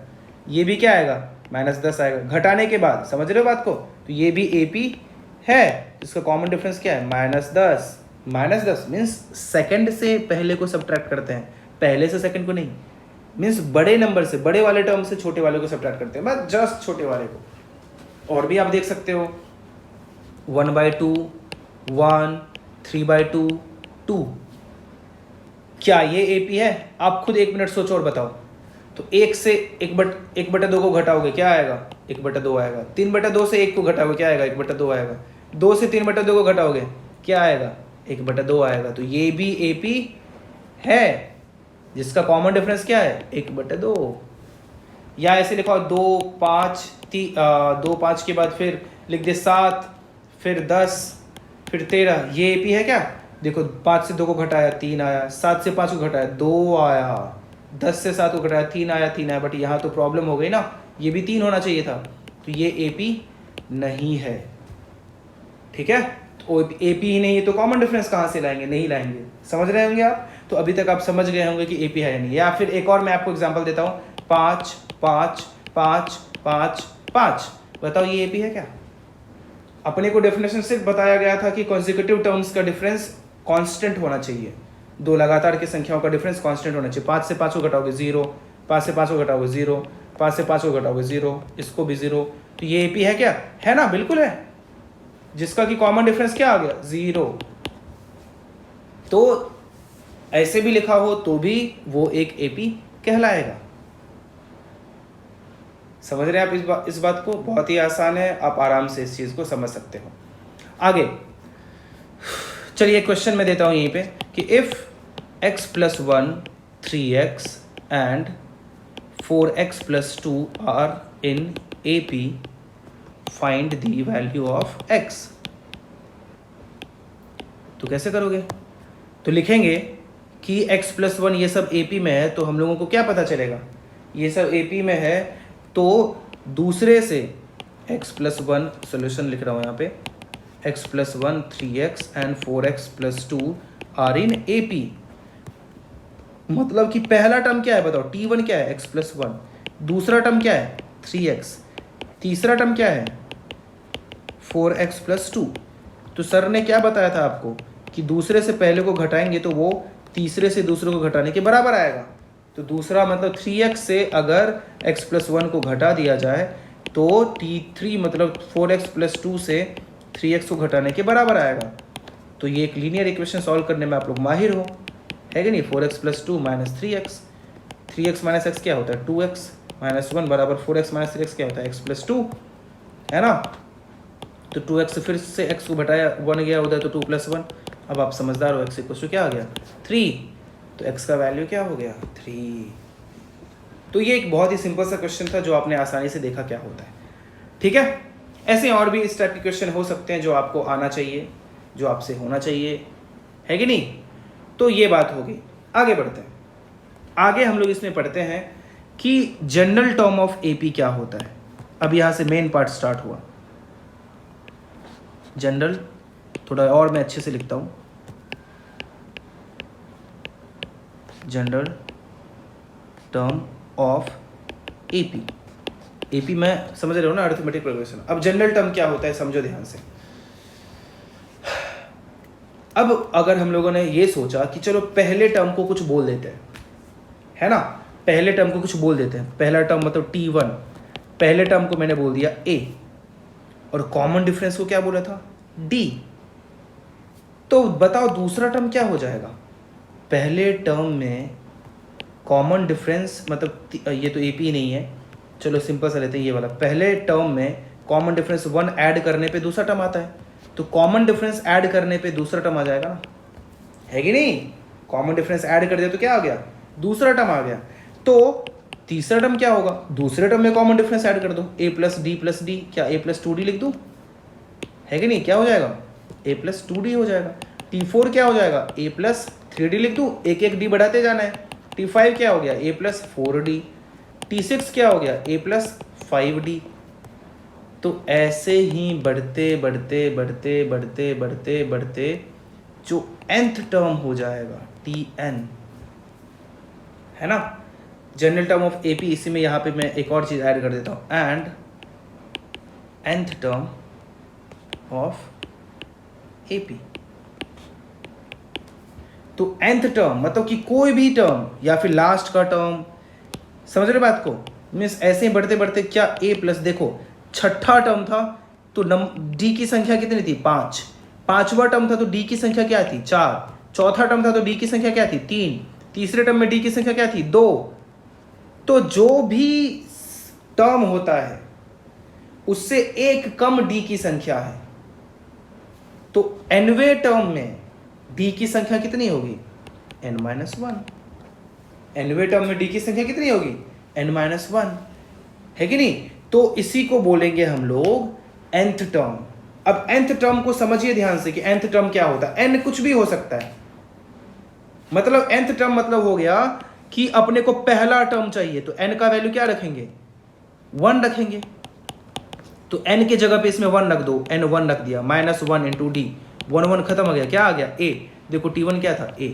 ये भी क्या आएगा? -10 आएगा घटाने के बाद। समझ रहे हो बात को? तो ये भी AP है, इसका कॉमन डिफरेंस क्या है? -10। -10 मीन्स सेकंड से पहले को सब्ट्रैक्ट करते हैं, पहले से सेकंड को नहीं। मीन्स बड़े नंबर से, बड़े वाले टर्म से छोटे वाले को सब्ट्रैक्ट करते हैं, बस जस्ट छोटे वाले को। और भी आप देख सकते हो 1/2, 1, 3/2, 2। क्या ये AP है? आप खुद 1 मिनट सोचो और बताओ। तो 1 से 1/2 को घटाओगे, क्या आएगा? 1/2 आएगा। 3/2 से 1 को घटाओगे, क्या आएगा? 1/2 आएगा। 2 से 3/2 को घटाओगे, क्या आएगा? 1/2 आएगा। तो ये भी AP है, जिसका कॉमन डिफरेंस क्या है? 1/2। या ऐसे लिखो 2, 5, 2, 5 के बाद फिर लिख दे 7, फिर 10, फिर 13। ये AP है क्या? देखो 5 से 2 को घटाया 3 आया, 7 से 5 को घटाया 2 आया, 10 से 7 को घटाया 3 आया, 3 आया। बट यहाँ तो प्रॉब्लम हो गई ना, ये भी 3 होना चाहिए था, तो ये AP नहीं है। ठीक है, तो AP ही नहीं है तो कॉमन डिफरेंस कहाँ से लाएंगे? नहीं लाएंगे। समझ रहे होंगे आप? तो अभी तक आप समझ गए होंगे कि AP है या नहीं। या फिर एक और मैं आपको एग्जाम्पल देता हूँ, 5, 5, 5, 5, 5। बताओ ये AP है क्या? अपने को डेफिनेशन से बताया गया था कि कॉन्जिक्यूटिव टर्म्स का डिफरेंस कांस्टेंट होना चाहिए, दो लगातार की संख्याओं का डिफरेंस कांस्टेंट होना चाहिए। 5 से 5 को घटाओगे 0, 5 से 5 को घटाओगे 0, 5 से 5 को घटाओगे 0, इसको भी 0। तो ये AP है क्या? है ना, बिल्कुल है, जिसका कि कॉमन डिफरेंस क्या आ गया? 0। तो ऐसे भी लिखा हो तो भी वो एक AP कहलाएगा। समझ रहे हैं आप इस बात को? बहुत ही आसान है, आप आराम से इस चीज को समझ सकते हो। आगे चलिए क्वेश्चन में देता हूं यहीं पे कि if x + 1 3x and 4x + 2 are in AP, find the value of x। तो कैसे करोगे? तो लिखेंगे कि x + 1 ये सब AP में है, तो हम लोगों को क्या पता चलेगा? ये सब AP में है, तो दूसरे से x + 1 सोल्यूशन लिख रहा हूं यहाँ पे, x + 1 3x and 4x + 2 are in AP। मतलब कि पहला टर्म क्या है बताओ? T1 क्या है? x + 1। दूसरा टर्म क्या है? 3x। तीसरा टर्म क्या है? 4x + 2। तो सर ने क्या बताया था आपको कि दूसरे से पहले को घटाएंगे तो वो तीसरे से दूसरे को घटाने के बराबर आएगा। तो दूसरा मतलब 3x से अगर x + 1 को घटा दिया जाए तो T3 मतलब 4x + 2 से 3x को घटाने के बराबर आएगा। तो ये एक लीनियर इक्वेशन सॉल्व करने में आप लोग माहिर हो, है कि नहीं? 4x + 2 - 3x, 3x - x क्या होता है? 2x - 1 बराबर 4x - 3x क्या होता है? x + 2, है ना? तो 2x से फिर से x को घटाया 1 गया उधर, तो 2 + 1। अब आप समझदार हो, x = क्या आ गया? 3। तो x का वैल्यू क्या हो गया? 3। तो ये एक बहुत ही सिंपल सा क्वेश्चन था जो आपने आसानी से देखा क्या होता है। ठीक है, ऐसे और भी इस टाइप के क्वेश्चन हो सकते हैं जो आपको आना चाहिए, जो आपसे होना चाहिए, है कि नहीं? तो ये बात होगी। आगे बढ़ते हैं। आगे हम लोग इसमें पढ़ते हैं कि जनरल टर्म ऑफ AP क्या होता है। अब यहां से मेन पार्ट स्टार्ट हुआ। जनरल, थोड़ा और मैं अच्छे से लिखता हूं, जनरल टर्म ऑफ AP में समझ रहे हो ना, अरिथमेटिक प्रोग्रेशन। अब जनरल टर्म क्या होता है समझो ध्यान से। अब अगर हम लोगों ने ये सोचा कि चलो पहले टर्म को कुछ बोल देते हैं, है ना, पहले टर्म को कुछ बोल देते हैं। पहला टर्म मतलब T1, पहले टर्म को मैंने बोल दिया A, और कॉमन डिफरेंस को क्या बोला था? D। तो बताओ दूसरा टर्म क्या हो जाएगा? पहले टर्म में कॉमन डिफरेंस मतलब ये तो AP नहीं है, चलो सिंपल सा लेते हैं ये वाला। पहले टर्म में कॉमन डिफरेंस 1 ऐड करने पे दूसरा टर्म आता है, तो कॉमन डिफरेंस ऐड करने पे दूसरा टर्म आ जाएगा ना, है कि नहीं? कॉमन डिफरेंस ऐड कर दिया तो क्या आ गया? दूसरा टर्म आ गया। तो तीसरा टर्म क्या होगा? दूसरे टर्म में कॉमन डिफरेंस ऐड कर दो, A + D + D, क्या A + 2D लिख दूं, है कि नहीं? क्या हो जाएगा? A + 2D हो जाएगा। T4 क्या हो जाएगा? A + 3D लिख दूं, एक एक D बढ़ाते जाना है। T5 क्या हो गया? A + 4D। T6 क्या हो गया? A + 5D। तो ऐसे ही बढ़ते बढ़ते बढ़ते बढ़ते बढ़ते बढ़ते जो nth टर्म हो जाएगा, टी एन, है ना, general term of A P. इसी में यहाँ पे मैं एक और चीज़ ऐड कर देता हूँ, and nth term of A P. तो nth टर्म मतलब कि कोई भी टर्म या फिर लास्ट का टर्म, समझ रहे बात को, मीन्स ऐसे ही बढ़ते बढ़ते क्या a प्लस, देखो छठा टर्म था तो d की संख्या कितनी थी 5, पांचवा टर्म था तो d की संख्या क्या थी 4, चौथा टर्म था तो d की संख्या क्या थी 3, तीसरे टर्म में d की संख्या क्या थी 2। तो जो भी टर्म होता है उससे एक कम d की संख्या है, तो nवें टर्म में d की संख्या कितनी होगी n-1। nवें टर्म में d की संख्या कितनी होगी n-1, है कि नहीं। तो इसी को बोलेंगे हम लोग nth टर्म। अब nth टर्म को समझिए ध्यान से कि nth टर्म क्या होता है। n कुछ भी हो सकता है, मतलब nth टर्म मतलब हो गया कि अपने को पहला टर्म चाहिए तो n का वैल्यू क्या रखेंगे 1 रखेंगे। तो n के जगह पे इसमें 1 रख दो, n 1 रख दिया, -1 इंटू डी, 1 1 खत्म हो गया, क्या आ गया a। देखो t1 क्या था a।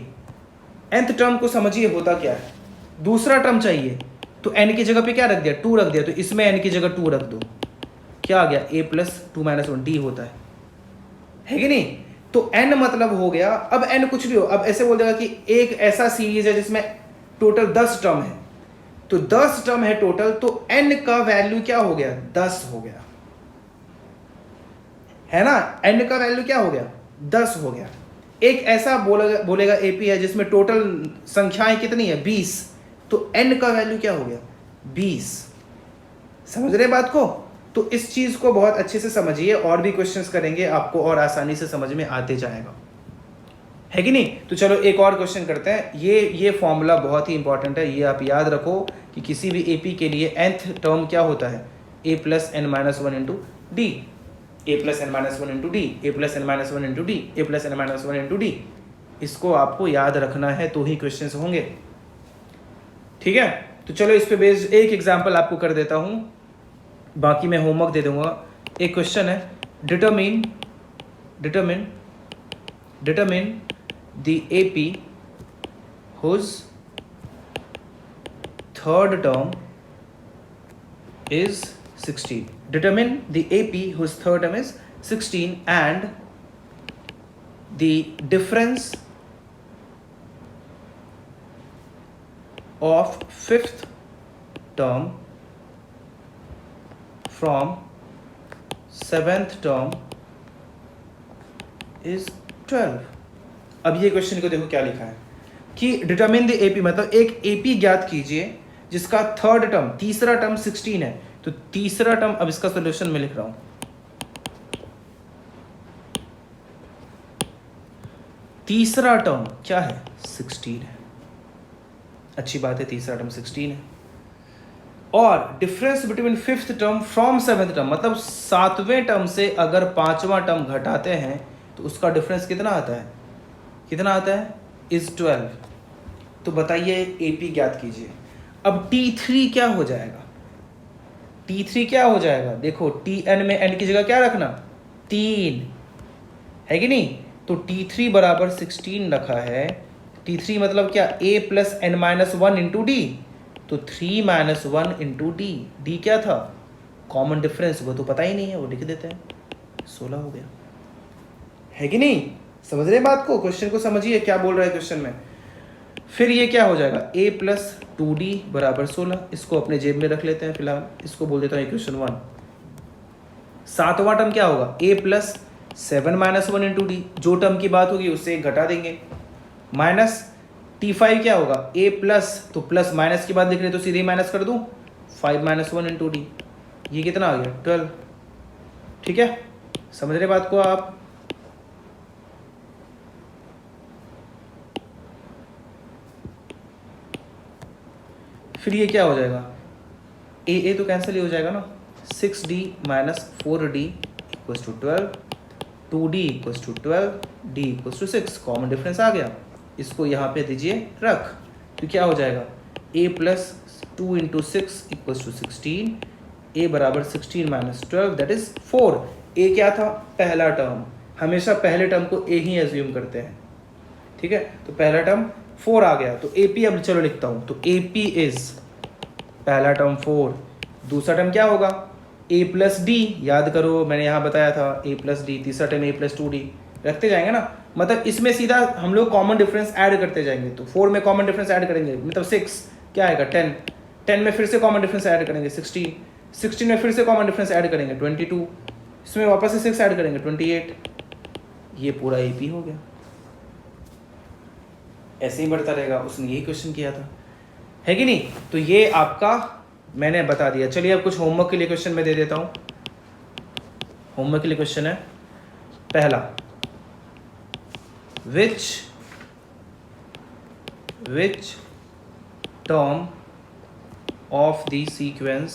nth टर्म को समझिए होता क्या है, दूसरा टर्म चाहिए तो n की जगह पे क्या रख दिया 2 रख दिया, तो इसमें n की जगह 2 रख दो, क्या आ गया a प्लस 2 माइनस 1 d होता है कि नहीं। तो n मतलब हो गया, अब n कुछ भी हो, अब ऐसे बोल देगा कि एक ऐसा सीरीज है जिसमें टोटल 10 टर्म है, तो 10 टर्म है टोटल, तो n का वैल्यू क्या हो गया 10 हो गया, है ना, n का वैल्यू क्या हो गया 10 हो गया। एक ऐसा बोलेगा एपी है जिसमें टोटल संख्याएं कितनी है 20, तो n का वैल्यू क्या हो गया 20। समझ रहे बात को। तो इस चीज को बहुत अच्छे से समझिए, और भी क्वेश्चंस करेंगे आपको और आसानी से समझ में आते जाएगा, है कि नहीं। तो चलो एक और क्वेश्चन करते हैं। ये फॉर्मूला बहुत ही इंपॉर्टेंट है, ये आप याद रखो कि किसी भी एपी के लिए nth टर्म क्या होता है a plus n minus 1 into D, a plus n minus 1 into D, a plus n minus 1 into D, a plus n minus 1 into D. इसको आपको याद रखना है तो ही क्वेश्चंस होंगे, ठीक है। तो चलो इस पे बेस्ड एक एग्जांपल आपको कर देता हूं, बाकी मैं होमवर्क दे दूंगा। एक क्वेश्चन है, determine the AP whose third term is 16. Determine the AP whose third term is 16 and the difference of fifth term from seventh term is 12. अब ये क्वेश्चन को देखो क्या लिखा है कि डिटरमिन द एपी, मतलब एक एपी ज्ञात कीजिए जिसका थर्ड टर्म, तीसरा टर्म 16 है। तो तीसरा टर्म, अब इसका सॉल्यूशन मैं लिख रहा हूं, तीसरा टर्म क्या है 16 है, अच्छी बात है, तीसरा टर्म 16 है। और difference between fifth term from seventh term, मतलब सातवें टर्म से अगर पांचवा टर्म घटाते हैं तो उसका डिफरेंस कितना आता है, इज 12। तो बताइए एपी ज्ञात कीजिए। अब T3 क्या हो जाएगा, देखो Tn में n की जगह क्या रखना 3, है कि नहीं। तो T3 बराबर 16 रखा है, T3 मतलब क्या a plus n minus 1 into D, तो 3 माइनस 1 इंटू डी, डी क्या था कॉमन डिफरेंस, वो तो पता ही नहीं है, वो लिख देते हैं, 16 हो गया, है कि नहीं। समझ रहे बात को, क्वेश्चन को समझिए क्या बोल रहा है क्वेश्चन में। फिर ये क्या हो जाएगा a प्लस 2d बराबर 16, इसको अपने जेब में रख लेते हैं फिलहाल, इसको बोल देता हूँ इक्वेशन 1। सातवां टर्म क्या होगा a plus 7 minus 1 into D, जो टर्म की बात होगी उससे एक घटा देंगे, माइनस T5 क्या होगा a प्लस, तो प्लस माइनस की बात लिख रहे तो सीधे माइनस कर दूं, 5 माइनस 1 इंटू डी, ये कितना आ गया 12, ठीक है। समझ रहे बात को आप। फिर ये क्या हो जाएगा, ए तो कैंसिल ही हो जाएगा ना, 6d minus 4d equals to 12, 2d equals to 12, d equals to 6, common difference आ गया, इसको यहाँ पे दीजिए रख, तो क्या हो जाएगा a plus 2 into 6 equals to 16, a बराबर 16 माइनस 12 दैट इज 4। a क्या था पहला टर्म, हमेशा पहले टर्म को a ही एज्यूम करते हैं, ठीक है, तो पहला टर्म 4 आ गया, तो ए पी अब चलो लिखता हूँ, तो ए पी इज पहला टर्म 4, दूसरा टर्म क्या होगा a प्लस डी, याद करो मैंने यहाँ बताया था a प्लस डी, तीसरा टर्म a प्लस 2d, रखते जाएंगे ना, मतलब इसमें सीधा हम लोग कॉमन डिफरेंस ऐड करते जाएंगे, तो 4 में कॉमन डिफरेंस ऐड करेंगे मतलब 6, क्या आएगा 10, 10 में फिर से कॉमन डिफरेंस ऐड करेंगे 16, 16 में फिर से कॉमन डिफरेंस ऐड करेंगे 22, इसमें वापस से 6 ऐड करेंगे 28, ये पूरा ए पी हो गया। ऐसे ही बढ़ता रहेगा, उसने यही क्वेश्चन किया था, है कि नहीं। तो ये आपका मैंने बता दिया। चलिए अब कुछ होमवर्क के लिए क्वेश्चन मैं दे देता हूँ। होमवर्क के लिए क्वेश्चन है पहला, which term of the sequence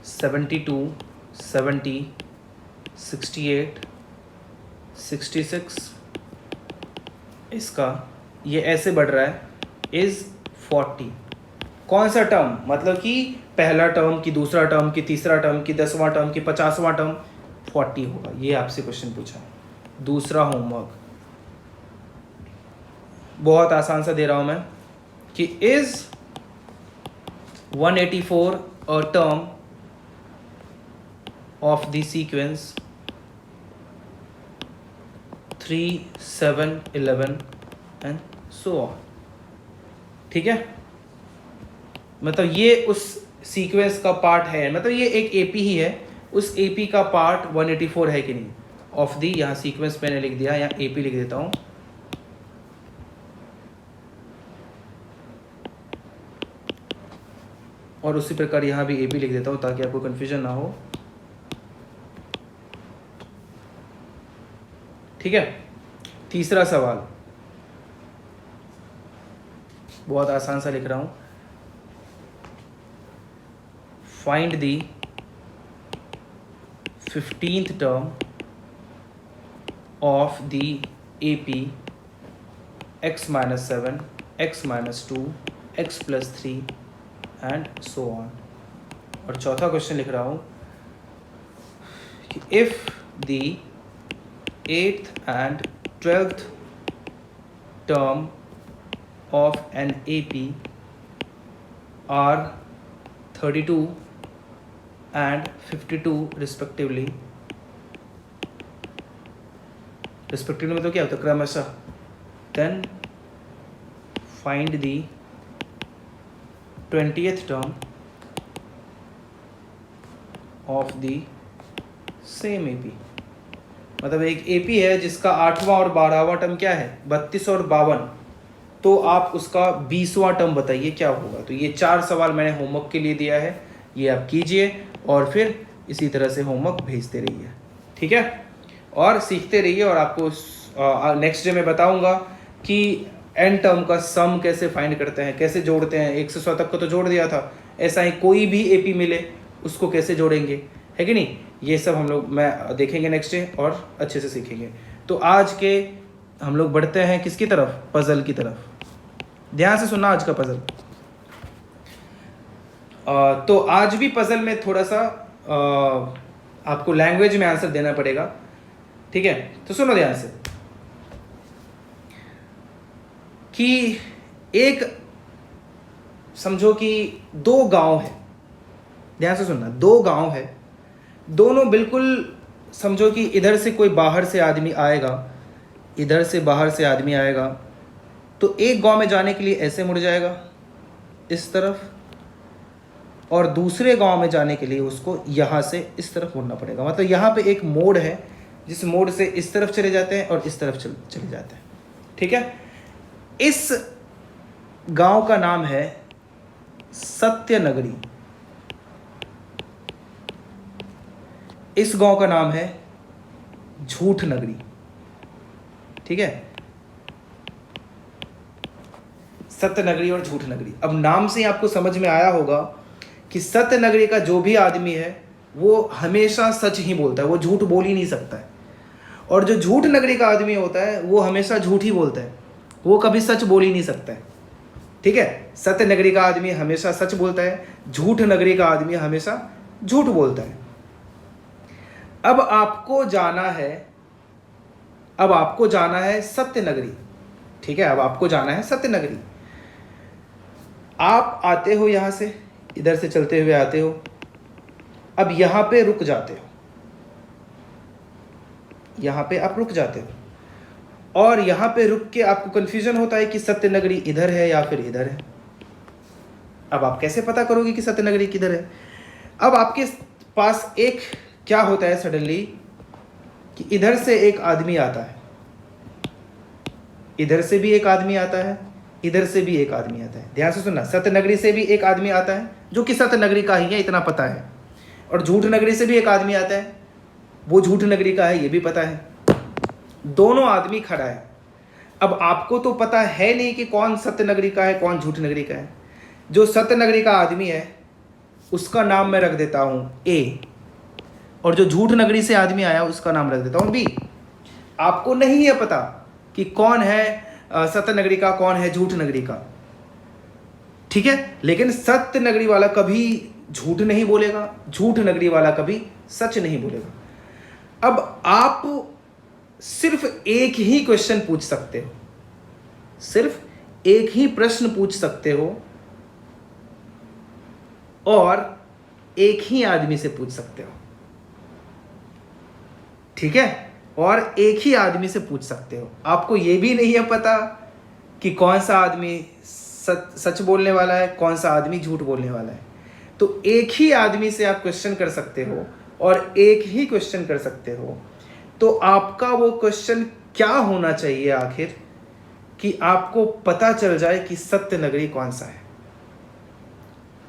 72, 70, 68, 66 इसका ये ऐसे बढ़ रहा है इज 40, कौन सा टर्म, मतलब कि पहला टर्म की, दूसरा टर्म की, तीसरा टर्म की, 10वां टर्म की, 50वां टर्म 40 होगा। ये आपसे क्वेश्चन पूछा है। दूसरा होमवर्क बहुत आसान सा दे रहा हूं मैं कि is 184 a term of the sequence 3, 7, 11 and so on. ठीक है, मतलब ये उस सीक्वेंस का पार्ट है, मतलब ये एक एपी ही है, उस एपी का पार्ट 184 है कि नहीं ऑफ दी, यहाँ सीक्वेंस मैंने लिख दिया, यहाँ एपी लिख देता हूँ, और उसी प्रकार यहाँ भी एपी लिख देता हूँ ताकि आपको कंफ्यूजन ना हो। ठीक है, तीसरा सवाल बहुत आसान सा लिख रहा हूँ, find the 15th term of the AP x - 7, x - 2, x + 3 and so on. और चौथा क्वेश्चन लिख रहा हूँ कि if the 8th and 12th term of an AP are 32 and 52 respectively मतलब क्या होता है क्रमशः, then find the 20th term of the same AP। मतलब एक एपी है जिसका 8वां और 12वां टर्म क्या है 32 और 52, तो आप उसका 20वां टर्म बताइए क्या होगा। तो ये 4 सवाल मैंने होमवर्क के लिए दिया है, ये आप कीजिए और फिर इसी तरह से होमवर्क भेजते रहिए, ठीक है, और सीखते रहिए। और आपको नेक्स्ट डे में बताऊंगा कि एन टर्म का सम कैसे फाइंड करते हैं, कैसे जोड़ते हैं। 1 से 100 तक को तो जोड़ दिया था, ऐसा ही कोई भी एपी मिले उसको कैसे जोड़ेंगे, है कि नहीं, ये सब हम लोग मैं देखेंगे नेक्स्ट डे और अच्छे से सीखेंगे। तो आज के हम लोग बढ़ते हैं किसकी तरफ, पजल की तरफ। ध्यान से सुनना आज का पजल। तो आज भी पजल में थोड़ा सा आपको लैंग्वेज में आंसर देना पड़ेगा, ठीक है। तो सुनो ध्यान से कि एक समझो कि 2 गांव है, ध्यान से सुनना, 2 गांव है, दोनों बिल्कुल समझो कि इधर से कोई बाहर से आदमी आएगा, इधर से बाहर से आदमी आएगा, तो एक गांव में जाने के लिए ऐसे मुड़ जाएगा इस तरफ, और दूसरे गांव में जाने के लिए उसको यहाँ से इस तरफ मुड़ना पड़ेगा। मतलब यहाँ पे एक मोड़ है जिस मोड़ से इस तरफ चले जाते हैं और इस तरफ चले जाते हैं, ठीक है। इस गांव का नाम है सत्यनगरी, इस गांव का नाम है झूठ नगरी, ठीक है। सत्यनगरी और झूठ नगरी। अब नाम से आपको समझ में आया होगा कि सत्यनगरी का जो भी आदमी है वो हमेशा सच ही बोलता है, वो झूठ बोल ही नहीं सकता है। और जो झूठ नगरी का आदमी होता है वो हमेशा झूठ ही बोलता है, वो कभी सच बोल ही नहीं सकता है, ठीक है। सत्य नगरी का आदमी हमेशा सच बोलता है, झूठ नगरी का आदमी हमेशा झूठ बोलता है। अब आपको जाना है, अब आपको जाना है सत्यनगरी, ठीक है, अब आपको जाना है सत्यनगरी। आप आते हो यहाँ से, इधर से चलते हुए आते हो, अब यहाँ पे रुक जाते हो, यहाँ पे आप रुक जाते हो और यहाँ पे रुक के आपको कंफ्यूजन होता है कि सत्यनगरी इधर है या फिर इधर है। अब आप कैसे पता करोगे कि सत्यनगरी किधर है? अब आपके पास एक क्या होता है सडनली कि इधर से एक आदमी आता है, इधर से भी एक आदमी आता है, इधर से भी एक आदमी आता है। ध्यान से सुनना, सत्यनगरी से भी एक आदमी आता है जो कि सत्यनगरी का ही है, इतना पता है। और झूठ नगरी से भी एक आदमी आता है, वो झूठ नगरी का है, ये भी पता है। दोनों आदमी खड़ा है। अब आपको तो पता है नहीं कि कौन सत्यनगरी का है कौन झूठ नगरी का है। जो सत्यनगरी का आदमी है उसका नाम मैं रख देता हूं ए, और जो झूठ नगरी से आदमी आया उसका नाम रख देता हूं बी। आपको नहीं है पता कि कौन है सत्यनगरी का कौन है झूठ नगरी का, ठीक है, लेकिन सत्यनगरी वाला कभी झूठ नहीं बोलेगा, झूठ नगरी वाला कभी सच नहीं बोलेगा। अब आप सिर्फ एक ही क्वेश्चन पूछ सकते हो, सिर्फ एक ही प्रश्न पूछ सकते हो और एक ही आदमी से पूछ सकते हो, ठीक है, और एक ही आदमी से पूछ सकते हो। आपको यह भी नहीं है पता कि कौन सा आदमी सच बोलने वाला है कौन सा आदमी झूठ बोलने वाला है। तो एक ही आदमी से आप क्वेश्चन कर सकते हो और एक ही क्वेश्चन कर सकते हो। तो आपका वो क्वेश्चन क्या होना चाहिए आखिर कि आपको पता चल जाए कि सत्यनगरी कौन सा है।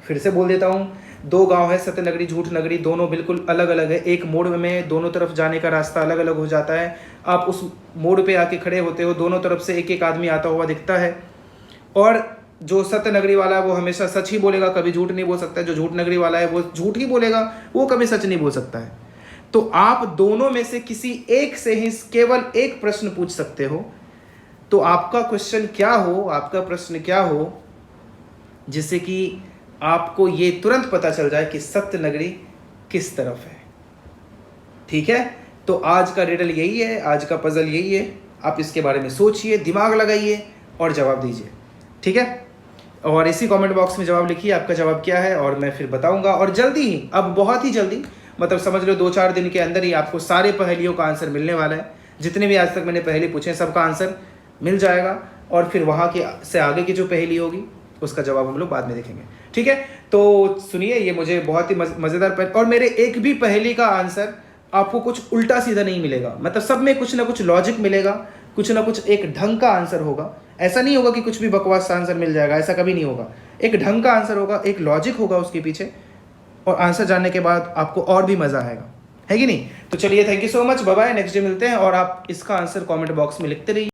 फिर से बोल देता हूं, दो गांव है, सत्यनगरी झूठ नगरी, दोनों बिल्कुल अलग अलग है। एक मोड़ में दोनों तरफ जाने का रास्ता अलग अलग हो जाता है। आप उस मोड़ पे आके खड़े होते हो, दोनों तरफ से एक एक आदमी आता हुआ दिखता है, और जो सत्यनगरी वाला है वो हमेशा सच ही बोलेगा, कभी झूठ नहीं बोल सकता है। जो झूठ नगरी वाला है वो झूठ ही बोलेगा, वो कभी सच नहीं बोल सकता है। तो आप दोनों में से किसी एक से ही केवल एक प्रश्न पूछ सकते हो। तो आपका क्वेश्चन क्या हो, आपका प्रश्न क्या हो, जिससे कि आपको ये तुरंत पता चल जाए कि सत्यनगरी किस तरफ है, ठीक है। तो आज का रिडल यही है, आज का पजल यही है। आप इसके बारे में सोचिए, दिमाग लगाइए और जवाब दीजिए, ठीक है। और इसी कमेंट बॉक्स में जवाब लिखिए आपका जवाब क्या है, और मैं फिर बताऊंगा। और जल्दी ही, अब बहुत ही जल्दी, मतलब समझ लो 2-4 दिन के अंदर ही आपको सारे पहेलियों का आंसर मिलने वाला है। जितने भी आज तक मैंने पहेली पूछे सबका आंसर मिल जाएगा, और फिर वहाँ की से आगे की जो पहेली होगी उसका जवाब हम लोग बाद में देखेंगे, ठीक है। तो सुनिए, ये मुझे बहुत ही मज़ेदार और मेरे एक भी पहेली का आंसर आपको कुछ उल्टा सीधा नहीं मिलेगा। मतलब सब में कुछ ना कुछ लॉजिक मिलेगा, कुछ ना कुछ एक ढंग का आंसर होगा। ऐसा नहीं होगा कि कुछ भी बकवास सा आंसर मिल जाएगा, ऐसा कभी नहीं होगा। एक ढंग का आंसर होगा, एक लॉजिक होगा उसके पीछे, और आंसर जानने के बाद आपको और भी मज़ा आएगा, है कि नहीं। तो चलिए, thank you so much, bye bye, next day मिलते हैं। और आप इसका आंसर कमेंट बॉक्स में लिखते रहिए।